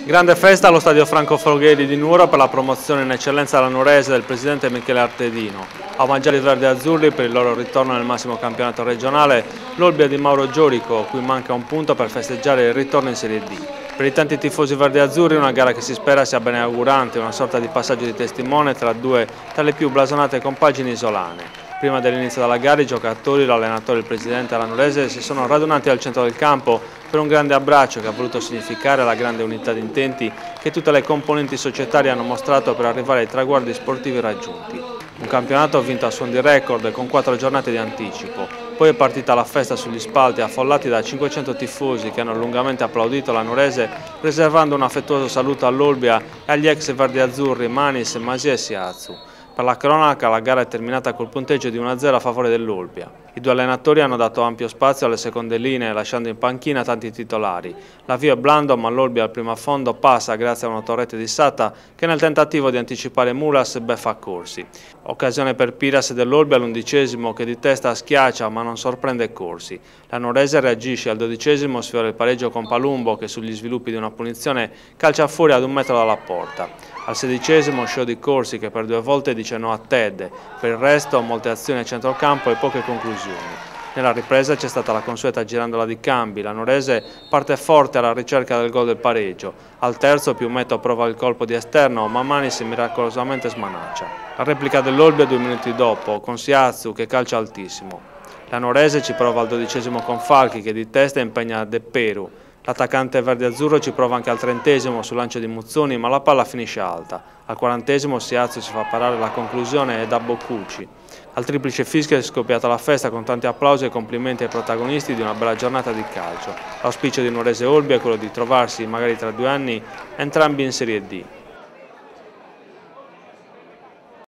Grande festa allo stadio Franco Folgheri di Nuoro per la promozione in eccellenza alla Nuorese del presidente Michele Artedino. A omaggiare i verdi azzurri per il loro ritorno nel massimo campionato regionale, l'Olbia di Mauro Giorico, cui manca un punto per festeggiare il ritorno in Serie D. Per i tanti tifosi verdi azzurri una gara che si spera sia beneaugurante, una sorta di passaggio di testimone tra due tra le più blasonate compagini isolane. Prima dell'inizio della gara i giocatori, l'allenatore e il presidente Nuorese si sono radunati al centro del campo per un grande abbraccio che ha voluto significare la grande unità di intenti che tutte le componenti societarie hanno mostrato per arrivare ai traguardi sportivi raggiunti. Un campionato vinto a suon di record con 4 giornate di anticipo. Poi è partita la festa sugli spalti affollati da 500 tifosi che hanno lungamente applaudito la Nuorese, riservando un affettuoso saluto all'Olbia e agli ex verdi azzurri Manis, Masia e Siazu. Per la cronaca la gara è terminata col punteggio di 1-0 a favore dell'Olbia. I due allenatori hanno dato ampio spazio alle seconde linee, lasciando in panchina tanti titolari. L'avvio è blando, ma l'Olbia al primo affondo passa grazie a una torrete di Sata che nel tentativo di anticipare Mulas beffa Corsi. Occasione per Piras dell'Olbia all'11° che di testa schiaccia ma non sorprende Corsi. La Nuorese reagisce al 12°, sfiora il pareggio con Palumbo che sugli sviluppi di una punizione calcia fuori ad 1 metro dalla porta. Al 16° show di Corsi che per 2 volte dice no a Ted, per il resto molte azioni a centrocampo e poche conclusioni. Nella ripresa c'è stata la consueta girandola di cambi, la Nuorese parte forte alla ricerca del gol del pareggio. Al terzo Piumetto prova il colpo di esterno ma Manis miracolosamente smanaccia. La replica dell'Olbia 2 minuti dopo con Siazu che calcia altissimo. La Nuorese ci prova al 12° con Falchi che di testa impegna De Peru. L'attaccante verde-azzurro ci prova anche al 30° sul lancio di Muzzoni, ma la palla finisce alta. Al 40° Siazu si fa parare la conclusione e da Boccucci. Al triplice fischio è scoppiata la festa con tanti applausi e complimenti ai protagonisti di una bella giornata di calcio. L'auspicio di Nuorese Olbia è quello di trovarsi, magari tra 2 anni, entrambi in Serie D.